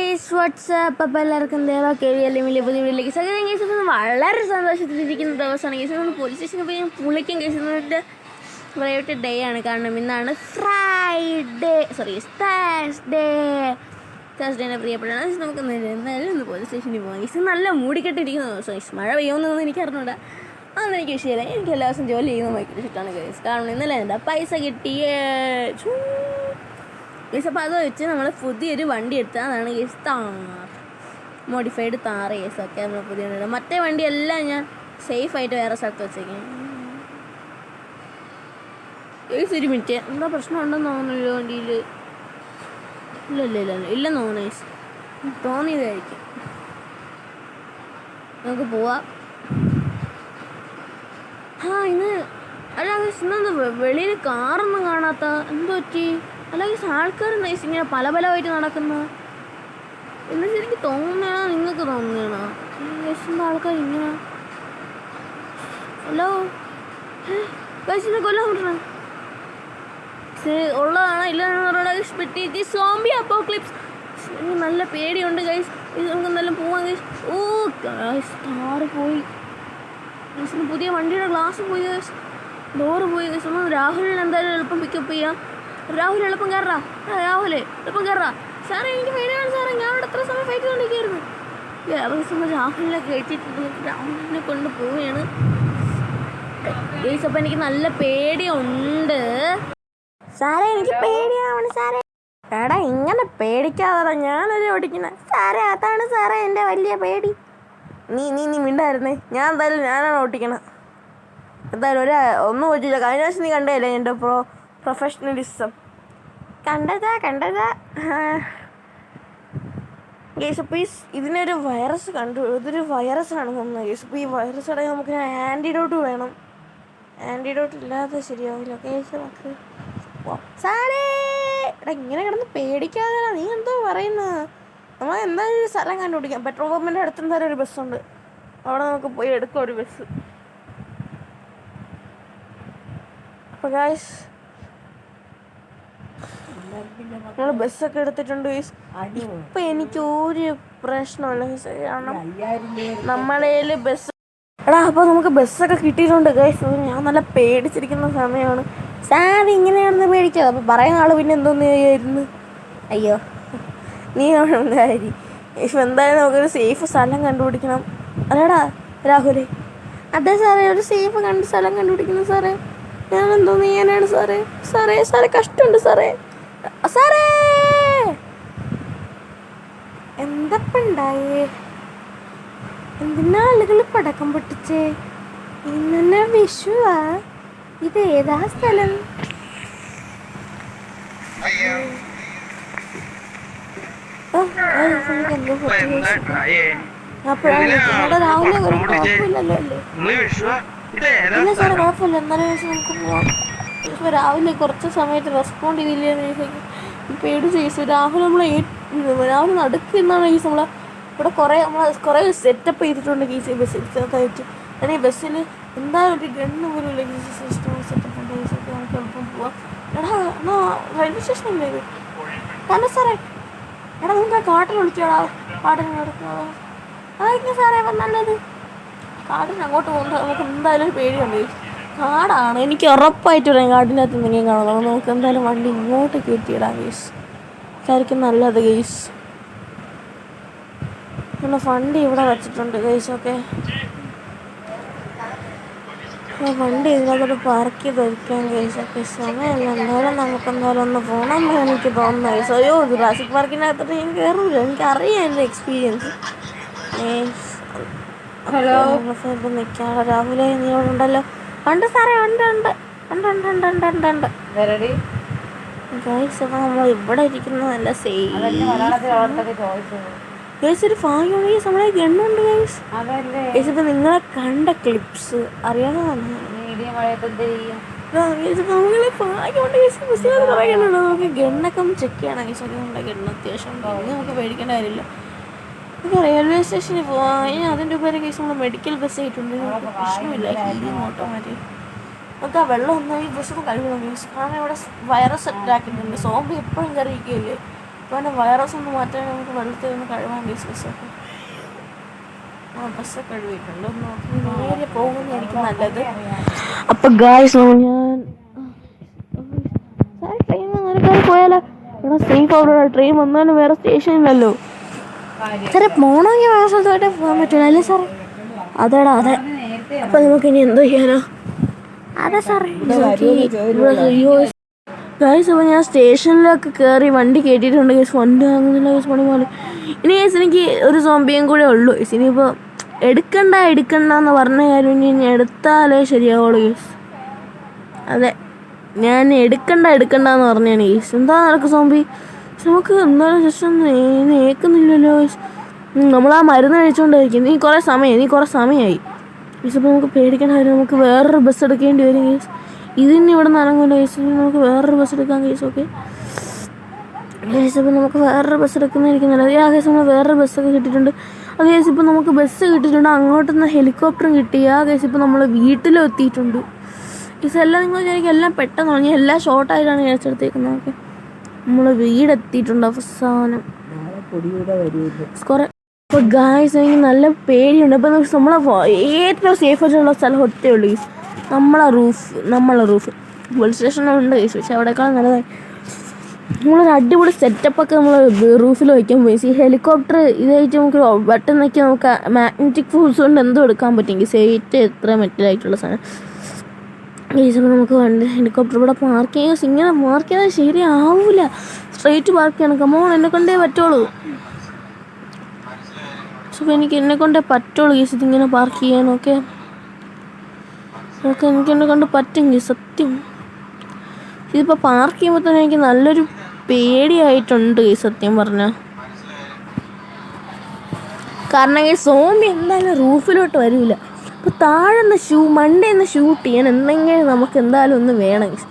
Guys WhatsApp. അപ്പോൾ എല്ലാവർക്കും ദേവാ K V അല്ലെങ്കിൽ വലിയ പുതിയ വീട്ടിലേക്ക് സകലം. ഗൈസ് വളരെ സന്തോഷത്തിലിരിക്കുന്ന ദിവസമാണ്. ഗൈസ് നമ്മൾ പോലീസ് സ്റ്റേഷനിൽ പോയി പുളിക്കും. ഗൈസ് എന്നിട്ട് പ്രൈവറ്റ് ഡേ ആണ്. കാരണം ഇന്നാണ് തേഴ്സ്ഡേനെ പ്രിയപ്പെട്ടാണ്. ഗൈസ് നമുക്ക് എന്തായാലും ഒന്ന് പോലീസ് സ്റ്റേഷനിൽ പോകാം. ഗൈസ് നല്ല മൂടിക്കെട്ടിരിക്കുന്ന ദിവസം. ഗൈസ് മഴ പെയ്യുമെന്നൊന്നും എനിക്ക് അറിഞ്ഞൂടാ. അതൊന്നും എനിക്ക് വിഷയമില്ല. എനിക്ക് എല്ലാ ദിവസം ജോലി ചെയ്യുന്ന ഭയങ്കര ഇഷ്ടമാണ് ഗൈസ്. കാരണം ഇന്നലെ എന്താ പൈസ കിട്ടിയേ ഗൈസ്. അപ്പോൾ അത് വെച്ച് നമ്മൾ പുതിയൊരു വണ്ടി എടുത്താൽ അതാണ് ഗൈസ് മോഡിഫൈഡ് താറ് ഗൈസ്. ഒക്കെ നമ്മൾ പുതിയ വണ്ടി. മറ്റേ വണ്ടിയെല്ലാം ഞാൻ സേഫായിട്ട് വേറെ സ്ഥലത്ത് വെച്ചേക്കാം ഗൈസ്. ഒരു മിനിറ്റ്, എന്താ പ്രശ്നം ഉണ്ടെന്ന് തോന്നുന്നില്ല വണ്ടിയിൽ. ഇല്ലെന്ന് തോന്നുന്നു ഗൈസ്. തോന്നിയതായിരിക്കും. നമുക്ക് പോവാം. ഇന്ന് അല്ല ഗൈസ്, ഇന്നെന്താ വെളിയിൽ കാറൊന്നും കാണാത്ത? എന്ത് പറ്റി? അല്ല ഗൈസ്, ആൾക്കാർ നൈസ് ഇങ്ങനെ പല പലമായിട്ട് നടക്കുന്ന എന്ന് ശരിക്ക് തോന്നുകയാണോ നിങ്ങൾക്ക് തോന്നുകയാണോ? ഗൈസ് എന്താ ആൾക്കാർ ഇങ്ങനെ? ഹലോ ഗൈസ്, ഇന്ന് കൊല്ലാൻ പറ്റണ ഉള്ളതാണോ ഇല്ലാന്ന് പറഞ്ഞാൽ ഗൈസ്. Zombie apocalypse. എനിക്ക് നല്ല പേടിയുണ്ട് ഗൈസ്. ഇത് നമുക്ക് എന്തായാലും പോവാം ഗൈസ്. ഓ ഗൈസ്, കാറ് പോയി ഗൈസിന്. പുതിയ വണ്ടിയുടെ ഗ്ലാസ് പോയി ഗൈസ്. ഡോറ് പോയി ഗൈസ്. നമ്മൾ രാഹുലിന് എന്തായാലും എളുപ്പം പിക്കപ്പ് ചെയ്യാം. രാഹുൽ എളുപ്പം കയറാ. രാഹുൽ എളുപ്പം കയറാ. സാറേ എനിക്ക് പേടിയാണ് സാറേ. ഞാൻ അവിടെ എത്ര സമയം ഫൈറ്റ് കൊണ്ടിരിക്കുകയായിരുന്നു. രാഹുലിനെ കയറ്റിട്ട് രാഹുലിനെ കൊണ്ട് പോവുകയാണ് ഗൈസ്. അപ്പം എനിക്ക് നല്ല പേടിയുണ്ട് സാറേ. എനിക്ക് പേടിയാവണം സാറേ. എടാ ഇങ്ങനെ പേടിക്കാതെ ഞാനൊരു ഓടിക്കണേ സാറേ. അതാണ് സാറേ എൻ്റെ വലിയ പേടി. നീ മിണ്ടായിരുന്നേ. ഞാനാണ് ഓട്ടിക്കണം. എന്തായാലും ഒന്നും പറ്റില്ല. കഴിഞ്ഞ പ്രാവശ്യം നീ കണ്ടതല്ലേ എൻ്റെ പ്രൊഫഷണലിസം? കണ്ടതാ ഗൈസ്. അപ്പോൾ ഇതിനൊരു വൈറസ് കണ്ടു. ഇതൊരു വൈറസാണ് തോന്നുന്നത് ഗൈസ്. അപ്പോൾ ഈ വൈറസ് അടങ്ങി നമുക്ക് ആൻറ്റിഡോട്ട് വേണം. ആൻറ്റിഡോട്ട് ഇല്ലാതെ ശരിയാവില്ല ഗൈസ്. നമുക്ക് സാറേ എടാ ഇങ്ങനെ കിടന്ന് പേടിക്കാതെ. നീ എന്തോ പറയുന്നത്? നമ്മൾ എന്തായാലും ഒരു സ്ഥലം കണ്ടുപിടിക്കാം. പെട്രോൾ പമ്പിൻ്റെ അടുത്ത് എന്തായാലും ഒരു ബസ്സുണ്ട്. അവിടെ നമുക്ക് പോയി എടുക്കാം ഒരു ബസ്. അപ്പോൾ ഗൈസ് നമ്മൾ ബസ്സൊക്കെ എടുത്തിട്ടുണ്ട് ഗൈസ്. ഇപ്പം എനിക്ക് ഒരു പ്രശ്നമില്ല ഗൈസ്. കാരണം നമ്മളേൽ ബസ് എടാ. അപ്പോൾ നമുക്ക് ബസ്സൊക്കെ കിട്ടിയിട്ടുണ്ട് ഗൈസ്. ഞാൻ നല്ല പേടിച്ചിരിക്കുന്ന സമയമാണ്. സാറ് ഇങ്ങനെയാണെന്ന് പേടിക്കാതെ. അപ്പോൾ പറയുന്ന ആൾ പിന്നെ എന്തോന്ന് ചെയ്യായിരുന്നു? അയ്യോ നീ കാര്യം. ഇപ്പം എന്തായാലും നമുക്കൊരു സേഫ് സ്ഥലം കണ്ടുപിടിക്കണം. അല്ലടാ രാഹുലേ? അതെ സാറേ, ഒരു സേഫ് സ്ഥലം കണ്ടുപിടിക്കണം സാറേ. ഞാൻ എന്തോന്ന് ചെയ്യാനാണ് സാറേ? കഷ്ടമുണ്ട് സാറേ. എന്തപ്പണ്ടായേ? എന്തിനാ ആളുകൾ പടക്കം പൊട്ടിച്ചേ? ഇന്നെ വിഷുവാ? ഇത് ഏതാ സ്ഥലം? അപ്പോഴാണ് രാവിലെ ഒരു കുഴപ്പമില്ലല്ലോ അല്ലേ? ഇല്ല സാറേ കുഴപ്പമില്ല. എന്നാലും നമുക്ക് പോവാം. ഇപ്പോൾ രാവിലെ കുറച്ച് സമയത്ത് റെസ്പോണ്ട് ചെയ്തില്ല പേടിച്ച് കേസ്. രാഹുൽ രാഹുൽ നടുക്കുന്നാണ് കേസ്. ഇവിടെ കുറേ സെറ്റപ്പ് ചെയ്തിട്ടുണ്ട് കേസ്. ഈ ബസ്സിനകത്തായിട്ട്. കാരണം ഈ ബസ്സിൽ എന്തായാലും ഒരു ഗണ്ണ് പോലും ഇല്ല കേസ്. സിസ്റ്റം സെറ്റപ്പ് ഉണ്ട് കേസ്. ഒക്കെ നമുക്ക് എളുപ്പം പോവാം. എടാ എന്നാ റെയിൽവേ സ്റ്റേഷനല്ലേ ഇത്? കാരണം സാറേ എടാ നമുക്ക് കാട്ടിൽ വിളിച്ചോടാ. കാട്ടിന് നടക്കുക അതായിരിക്കും സാറേ അപ്പം നല്ലത്. കാടിന് അങ്ങോട്ട് പോകുമ്പോൾ നമുക്ക് എന്തായാലും പേടിയുണ്ട്. കാടാണ്, എനിക്ക് ഉറപ്പായിട്ട് പറയാം. കാടിനകത്ത് എന്തെങ്കിലും കാണുന്നത് നമുക്ക് എന്തായാലും വണ്ടി ഇങ്ങോട്ട് കയറ്റിയിടാം ഗൈസ്. ഇതായിരിക്കും നല്ലത് ഗൈസ്. പിന്നെ വണ്ടി ഇവിടെ വെച്ചിട്ടുണ്ട് ഗൈസ്. ഓക്കെ, വണ്ടി ഇതിനകത്തോട്ട് പാർക്ക് ചെയ്ത് വയ്ക്കാം ഗൈസ്. ഒക്കെ സമയമല്ല. എന്തായാലും നമുക്ക് എന്തായാലും ഒന്ന് പോകണം എനിക്ക് തോന്നുന്നു ഗൈസ്. അയ്യോ ജുറാസിക് പാർക്കിനകത്തോട്ട് ഞാൻ കയറൂല. എനിക്കറിയാം എൻ്റെ എക്സ്പീരിയൻസ്. ഹലോ നിൽക്കാതെ രാഹുലേ, നീ ഇവിടെ ഉണ്ടല്ലോ? ഉണ്ട് സാറേ, ഉണ്ട് ഗൈസ്. അപ്പോൾ നമ്മൾ ഇവിടെ ഇരിക്കുന്നതല്ല സേഫ് ഗൈസ്. ഒരു ഭാഗ്യമാണ് ഗൈസ്, നമ്മളെ ഗണ്ണുണ്ട് ഗൈസ്. ഗൈസ് ഇപ്പം നിങ്ങളെ കണ്ട ക്ലിപ്സ് അറിയാവുന്നതാണ്. നമ്മളെ ഭാഗ്യമുണ്ട് ഗൈസ്. മുസ്ലിം പറയുന്നുണ്ടോ? നമുക്ക് ഗണ്ണൊക്കെ ഒന്ന് ചെക്ക് ചെയ്യണം ഗൈസ്. ഒക്കെ നമ്മുടെ ഗണ്ണ് അത്യാവശ്യം പിന്നെ നമുക്ക് പേടിക്കേണ്ട കാര്യമില്ല. നമുക്ക് റെയിൽവേ സ്റ്റേഷനിൽ പോവാം. ഇനി അതിൻ്റെ ഉപരി കേസ് നമ്മൾ മെഡിക്കൽ ബസ് ആയിട്ടുണ്ട്. നമുക്ക് പ്രശ്നമില്ല. Healing automatic. നമുക്ക് ആ വെള്ളം ഒന്നും ഈ ബസ്സൊന്നും കഴുകണം മീൻസ്. കാരണം ഇവിടെ വൈറസ് അറ്റാക്ക് ഉണ്ട്. സോംബി എപ്പോഴും കറിയിക്കുകയല്ലേ. അപ്പോൾ എൻ്റെ വൈറസ് ഒന്ന് മാറ്റാൻ നമുക്ക് വെള്ളത്തിൽ ഒന്ന് കഴുകാൻ ബസ്സൊക്കെ ബസ്സൊക്കെ കഴുകിയിട്ടുണ്ട്. ഒന്ന് നേരെ പോകുന്നതായിരിക്കും നല്ലത്. അപ്പോൾ ഗായ്സ് ഞാൻ ട്രെയിൻ അങ്ങനെ പോയാലോ? ഇവിടെ സേഫ് അവിടെ ട്രെയിൻ വന്നാലും വേറെ സ്റ്റേഷൻ ഇല്ലല്ലോ. സാറേ പോകണമെങ്കിൽ വേറെ സ്ഥലത്തോട്ടേ പോകാൻ പറ്റില്ല അല്ലേ സാറേ? അതെടാ അതെ. അപ്പം നമുക്കിനി എന്തോ ചെയ്യാനോ? അതെ സാറേ. ഗൈസ് അപ്പോൾ ഞാൻ സ്റ്റേഷനിലൊക്കെ കയറി വണ്ടി കയറ്റിയിട്ടുണ്ട്. ഗൈസ് വണ്ടി വാങ്ങുന്നില്ല ഗൈസ് പണി പോലെ. ഇനി ഗൈസ് എനിക്ക് ഒരു സോംബിയും കൂടെ ഉള്ളൂ ഗൈസ്. ഇനിയിപ്പോൾ എടുക്കണ്ടെന്ന് പറഞ്ഞ കാര്യം ഇനി എടുത്താലേ ശരിയാവുള്ളൂ ഗൈസ്. അതെ ഞാൻ എടുക്കണ്ടെന്ന് പറഞ്ഞാണ് ഗൈസ്. എന്താ നടക്കും സോംബി? നമുക്ക് എന്തായാലും ജസ്റ്റ് ഒന്ന് ഏക്കുന്നില്ലല്ലോ ഗൈസ്. നമ്മളാ മരുന്ന് കഴിച്ചുകൊണ്ടായിരിക്കും. നീ കുറേ സമയമായി ഗൈസ്. അപ്പോൾ നമുക്ക് പേടിക്കേണ്ട കാര്യം നമുക്ക് വേറൊരു ബസ് എടുക്കേണ്ടി വരും ഗൈസ്. ഇതിന് ഇവിടെ നിന്ന് ഇറങ്ങില്ല ഗൈസ്. നമുക്ക് വേറൊരു ബസ് എടുക്കാം ഗൈസ്. ഓക്കെ ഗൈസ് അപ്പോൾ നമുക്ക് വേറൊരു ബസ് എടുക്കുന്നതായിരിക്കും നല്ലത്. ആ ഗൈസ് നമ്മൾ വേറൊരു ബസ്സൊക്കെ കിട്ടിയിട്ടുണ്ട്. അത് ഗൈസ് ഇപ്പോൾ നമുക്ക് ബസ് കിട്ടിയിട്ടുണ്ട്. അങ്ങോട്ടുനിന്ന് ഹെലികോപ്റ്ററും കിട്ടി. ആ ഗൈസ് ഇപ്പോൾ നമ്മൾ വീട്ടിലും എത്തിയിട്ടുണ്ട് ഗൈസ്. എല്ലാം നിങ്ങൾ വിചാരിക്കും എല്ലാം പെട്ടെന്ന് തുടങ്ങി എല്ലാം ഷോർട്ടായിട്ടാണ് കഴിച്ചെടുത്തേക്കുന്നത്. ഓക്കെ നമ്മൾ വീടെത്തിയിട്ടുണ്ട് അവസാനം. കുറേ അപ്പോൾ ഗായ്സ് എനിക്ക് നല്ല പേടിയുണ്ട്. അപ്പോൾ നമ്മളെ ഏറ്റവും സേഫ് ആയിട്ടുള്ള സ്ഥലം ഒറ്റേ ഉള്ളൂ ഗൈസ്. നമ്മളെ റൂഫ് പോലീസ് സ്റ്റേഷനുണ്ട് ഗൈസ്. പക്ഷെ അവിടെക്കാളും നല്ലതായി നമ്മളൊരു അടിപൊളി സെറ്റപ്പൊക്കെ നമ്മൾ റൂഫിൽ വയ്ക്കാൻ പോയി. ഈ ഹെലികോപ്റ്റർ ഇതായിട്ട് നമുക്ക് ബട്ടൺ നോക്കി നമുക്ക് മാഗ്നറ്റിക് ഫോഴ്സ് കൊണ്ട് എന്തോ എടുക്കാൻ പറ്റും ഗൈസ്. ഏറ്റവും എത്ര മെറ്റലായിട്ടുള്ള സാധനം ഗൈസ്. അപ്പോൾ നമുക്ക് വണ്ടി ഹെലികോപ്റ്റർ ഇവിടെ പാർക്ക് ചെയ്യാൻ ഇങ്ങനെ പാർക്ക് ചെയ്താൽ ശരിയാവില്ല. സ്ട്രെയിറ്റ് പാർക്ക് ചെയ്യണം. കമോൺ എന്നെ കൊണ്ടേ പറ്റുള്ളൂ. സോ എനിക്ക് എന്നെക്കൊണ്ടേ പറ്റുള്ളൂ ഗൈസ് ഇതിങ്ങനെ പാർക്ക് ചെയ്യാനൊക്കെ. ഓക്കെ എനിക്ക് എന്നെ കൊണ്ട് പറ്റും ഗൈസ് സത്യം. ഇതിപ്പോൾ പാർക്ക് ചെയ്യുമ്പോൾ തന്നെ എനിക്ക് നല്ലൊരു പേടിയായിട്ടുണ്ട് ഗൈസ് സത്യം പറഞ്ഞാൽ. കാരണം ഈ സോംബി എന്തായാലും റൂഫിലോട്ട് വരില്ല. അപ്പോൾ താഴെ നിന്ന് മണ്ടേന്ന് ഷൂട്ട് ചെയ്യാൻ എന്തെങ്കിലും നമുക്ക് എന്തായാലും ഒന്ന് വേണം ഗൈസ്.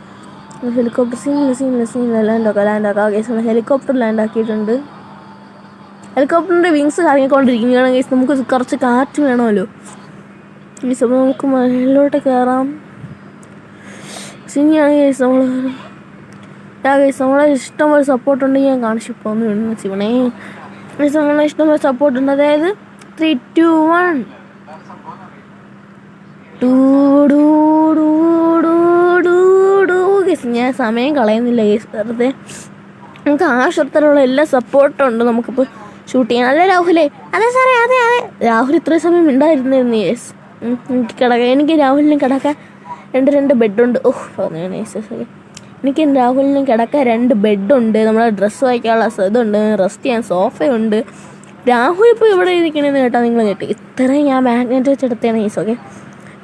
ഹെലികോപ്റ്റർ സീനില്ല ലാൻഡാക്കാം ഗൈസ്. ഹെലികോപ്റ്റർ ലാൻഡാക്കിയിട്ടുണ്ട്. ഹെലികോപ്റ്ററിൻ്റെ വിങ്സ് കറങ്ങിക്കൊണ്ടിരിക്കുകയാണ് ഗൈസ്. നമുക്ക് കുറച്ച് കാറ്റ് വേണമല്ലോ ഗൈസ്. അപ്പോൾ നമുക്ക് മുകളിലോട്ട് കയറാം. സിനിയാണ് ഗൈസ് നമ്മൾ ഗൈസ്. നമ്മളെ ഇഷ്ടംപോലെ സപ്പോർട്ടുണ്ടെങ്കിൽ ഞാൻ കാണിച്ചു ഇപ്പോൾ ഒന്ന് വേണം ശിവണേ ഗൈസ്. നമ്മളെ ഇഷ്ടംപോലെ സപ്പോർട്ടുണ്ട്. അതായത് 3, 2, 1 ഗൈസ്. ഞാൻ സമയം കളയുന്നില്ല ഗൈസ് വെറുതെ. നമുക്ക് ആവശ്യത്തിലുള്ള എല്ലാ സപ്പോർട്ടും ഉണ്ട് നമുക്കിപ്പോൾ ഷൂട്ട് ചെയ്യാൻ. അല്ലേ രാഹുലേ? അതെ സാറേ അതെ. രാഹുൽ ഇത്രയും സമയം ഉണ്ടായിരുന്നിരുന്നു ഗൈസ്. എനിക്ക് രാഹുലിന് കിടക്കാൻ രണ്ട് ബെഡുണ്ട്. എനിക്ക് രാഹുലിനും കിടക്കാൻ 2 ബെഡുണ്ട്. നമ്മളെ ഡ്രസ്സ് വയ്ക്കാനുള്ള ഇതുണ്ട്. റെസ്റ്റ് ചെയ്യാൻ സോഫയുണ്ട്. രാഹുൽ ഇപ്പോൾ ഇവിടെ ഇരിക്കണമെന്ന് കേട്ടാൽ നിങ്ങൾ കേട്ടു. ഇത്രയും ഞാൻ മാഗ്നറ്റ് വെച്ചെടുത്തേണ് ഗൈസ്. ഓക്കെ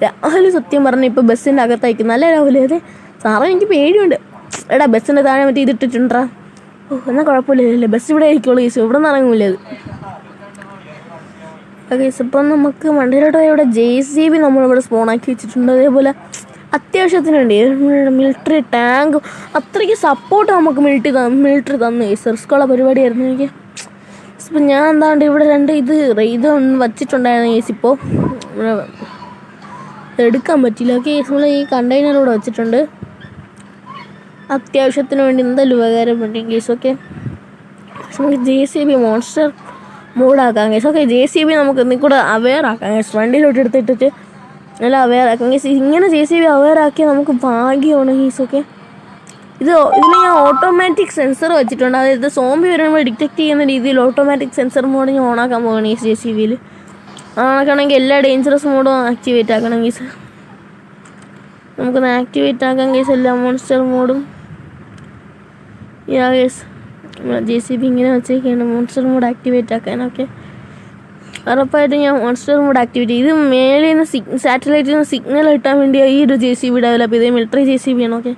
രാഹുൽ സത്യം പറഞ്ഞാൽ ഇപ്പോൾ ബസ്സിൻ്റെ അകത്തയക്കുന്നു. അല്ലേ രാഹുൽ? അതെ സാറേ എനിക്ക് പേടിയുണ്ട്. എടാ ബസ്സിൻ്റെ താഴെ മറ്റേ ഇതിട്ടിട്ടുണ്ടാ. എന്നാൽ കുഴപ്പമില്ലല്ലേ. ബസ് ഇവിടെ ആയിരിക്കുള്ളൂ ഗൈസ്. ഇവിടെ നിന്ന് ഇറങ്ങൂല അത് ഗൈസ്. ഇപ്പം നമുക്ക് വണ്ടിയിലോട്ട് ഇവിടെ JCB നമ്മളിവിടെ സ്പോണാക്കി വെച്ചിട്ടുണ്ട്. അതേപോലെ അത്യാവശ്യത്തിന് വേണ്ടി മിലിറ്ററി ടാങ്ക് അത്രയ്ക്ക് സപ്പോർട്ട് നമുക്ക് മിലിറ്ററി തന്നു ഗൈസ്. റിസ്ക്കുള്ള പരിപാടിയായിരുന്നു എനിക്ക്. ഇപ്പം ഞാൻ എന്താണ്ട് ഇവിടെ 2 ഇത് വച്ചിട്ടുണ്ടായിരുന്നു ഗൈസ്. ഇപ്പോൾ എടുക്കാൻ പറ്റില്ല. ഓക്കെ നമ്മൾ ഈ കണ്ടെയ്നർ ഇവിടെ വെച്ചിട്ടുണ്ട്. അത്യാവശ്യത്തിന് വേണ്ടി എന്തായാലും ഉപകാരപ്പെട്ടു ഗൈസ്. ഓക്കെ നമുക്ക് JCB മോൺസ്റ്റർ മൂടാക്കാം ഗൈസ്. ഓക്കെ JCB നമുക്ക് ഇന്നിൽ കൂടെ അവെയർ ആക്കാം ഗൈസ്. വണ്ടിയിലോട്ട് എടുത്തിട്ടിട്ട് നല്ല അവെയർ ആക്കാം ഗൈസ്. ഇങ്ങനെ JCB അവെയർ ആക്കിയാൽ നമുക്ക് ഭാഗ്യമാണ് ഗൈസ്. ഓക്കെ ഇതിൽ ഞാൻ ഓട്ടോമാറ്റിക് സെൻസർ വെച്ചിട്ടുണ്ട്. അതായത് സോംബി വരുമ്പോൾ ഡിറ്റക്ട് ചെയ്യുന്ന രീതിയിൽ ഓട്ടോമാറ്റിക് സെൻസർ മോഡ് ഞാൻ ഓണാക്കാൻ പോവുകയാണ് ഗൈസ് JCBയിൽ. ആക്കണമെങ്കിൽ എല്ലാ ഡേഞ്ചറസ് മോഡും ആക്ടിവേറ്റ് ആക്കണം ഗൈസ്. നമുക്കൊന്ന് ആക്ടിവേറ്റ് ആക്കാം ഗൈസ് എല്ലാ മോൺസ്റ്റർ മോഡും. ഗൈസ് JCB ഇങ്ങനെ വെച്ചേക്കാണ് മോൺസ്റ്റർ മോഡ് ആക്ടിവേറ്റ് ആക്കാൻ. ഓക്കെ ഉറപ്പായിട്ടും ഞാൻ മോൺസ്റ്റർ മോഡ് ആക്ടിവേറ്റ് ഇത് മേളിൽ നിന്ന് സാറ്റലൈറ്റിൽ നിന്ന് സിഗ്നൽ കിട്ടാൻ വേണ്ടി ഈ ഒരു JCB ഡെവലപ്പ് ചെയ്തത് മിലിറ്ററി JCB ആണ്. ഓക്കെ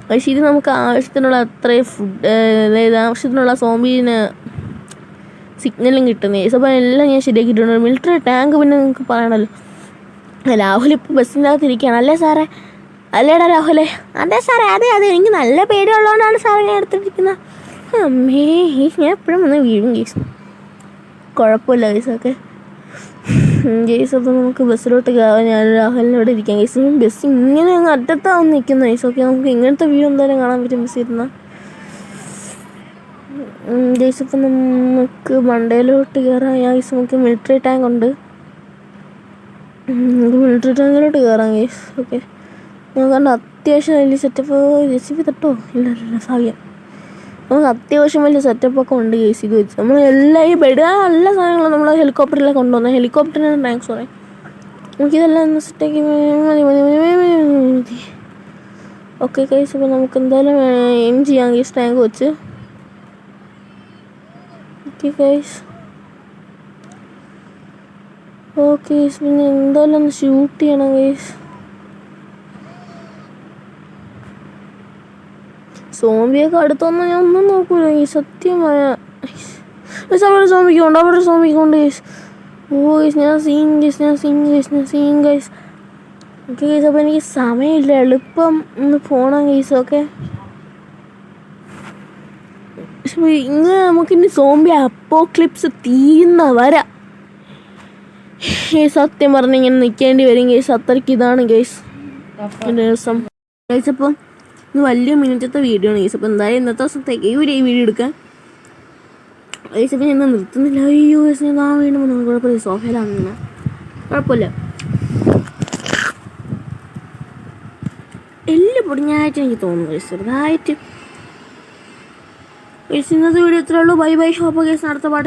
പക്ഷേ ഇത് നമുക്ക് ആവശ്യത്തിനുള്ള അത്രയും ഫുഡ് അതായത് ആവശ്യത്തിനുള്ള സോംബീന് സിഗ്നലും കിട്ടുന്നത്. അപ്പോൾ എല്ലാം ഞാൻ ശരിയാക്കിയിട്ടുണ്ട്. മിലിറ്ററി ടാങ്ക് പിന്നെ നിങ്ങൾക്ക് പറയണമല്ലോ. രാഹുൽ ഇപ്പോൾ ബസ്സിൻ്റെ അകത്തിരിക്കുകയാണ്. അല്ലേ സാറേ? അല്ലേടാ രാഹുലേ? അതെ സാറേ അതെ എനിക്ക് നല്ല പേടിയുള്ളതുകൊണ്ടാണ് സാറേ ഞാൻ എടുത്തിരിക്കുന്നത്. അമ്മേ ഞാൻ എപ്പോഴും വന്ന് വീഴും ഗീസ്. കുഴപ്പമില്ല ഗീസൊക്കെ ഗീസ്. അപ്പോൾ നമുക്ക് ബസ്സിലോട്ട് കയറാൻ ഞാൻ രാഹുലിനോട് ഇരിക്കാം ഗീസ്. ബസ് ഇങ്ങനെ അങ്ങ് അറ്റത്താവും നിൽക്കുന്ന ഗീസൊക്കെ. നമുക്ക് ഇങ്ങനത്തെ വ്യൂ എന്തായാലും കാണാൻ പറ്റും ബസ് ഇരുന്നാൽ. ഗൈസ് ഇപ്പം നമുക്ക് മണ്ടയിലോട്ട് കയറാം. ഗൈസ് നമുക്ക് മിലിറ്ററി ടാങ്ക് ഉണ്ട്, നമുക്ക് മിലിറ്ററി ടാങ്കിലോട്ട് കയറാം ഗൈസ്. ഓക്കെ, ഞാൻ കണ്ട അത്യാവശ്യം വലിയ സെറ്റപ്പ്. ജെസിബി തട്ടോ? ഇല്ല സാധ്യം. നമുക്ക് അത്യാവശ്യം വലിയ സെറ്റപ്പൊക്കെ ഉണ്ട് ഗൈസ്. ഇത് വെച്ച് നമ്മൾ ഈ ബെഡ് എല്ലാ സാധനങ്ങളും നമ്മൾ ഹെലികോപ്റ്ററിലാണ് കൊണ്ടുവന്നത്. ഹെലികോപ്റ്ററിനാണ് ടാങ്ക്സ് പറയാം. നമുക്കിതെല്ലാം ഒന്ന് സെറ്റാക്കി മതി. ഓക്കെ ഗൈസ്, അപ്പോൾ നമുക്ക് എന്തായാലും എയിം ചെയ്യാം ഗൈസ് ടാങ്ക് വെച്ച്. ഓക്കെ ഗൈസ്, ഓക്കെ ഗൈസ്, പിന്നെ എന്തായാലും ഒന്ന് ഷൂട്ട് ചെയ്യണം ഗൈസ്. സോംബിയൊക്കെ അടുത്തൊന്നും ഞാൻ ഒന്നും നോക്കൂല ഈ സത്യമായ. അവിടെ സോംബിക്കുണ്ട് ഗൈസ്. ഓ ഗൈസ്, ഞാൻ സീൻ ഗൈസ്. ഓക്കെ ഗൈസ്, അപ്പോൾ എനിക്ക് സമയമില്ല, എളുപ്പം ഒന്ന് പോകണം ഗൈസ്. ഓക്കെ, ഇങ്ങനെ നമുക്കിനി സോംബി അപ്പോക്ലിപ്സ് തീരുന്ന വരാം സത്യം പറഞ്ഞ് ഇങ്ങനെ നിൽക്കേണ്ടി വരും ഗൈസ്. അത്രയ്ക്ക് ഇതാണ് ഗൈസ് ദിവസം ഗൈസ്. അപ്പം ഇത് വലിയ മിനിറ്റത്തെ വീഡിയോ ആണ് ഗൈസ്. അപ്പോൾ എന്തായാലും ഇന്നത്തെ ദിവസത്തേക്ക് ഈ വീഡിയോ എടുക്കാൻ ഗൈസ്. അപ്പം ഞാൻ നിർത്തുന്നില്ല. അയ്യോ ഗൈസ്, ഞാൻ ആ വീണ്ടുമ്പോൾ നമ്മൾ കുഴപ്പമില്ല, സോഫയിലാണ് നിന്ന് കുഴപ്പമില്ല. എല്ലാം പൊടിഞ്ഞായിട്ട് എനിക്ക് തോന്നുന്നു ഗൈസ്, ചെറുതായിട്ട്. ഇന്നത്തെ വീഡിയോ ഇത്രേ ഉള്ളൂ. ബൈ. ഹോപ്പ് ഗൈസ് അടുത്ത പാട്ട്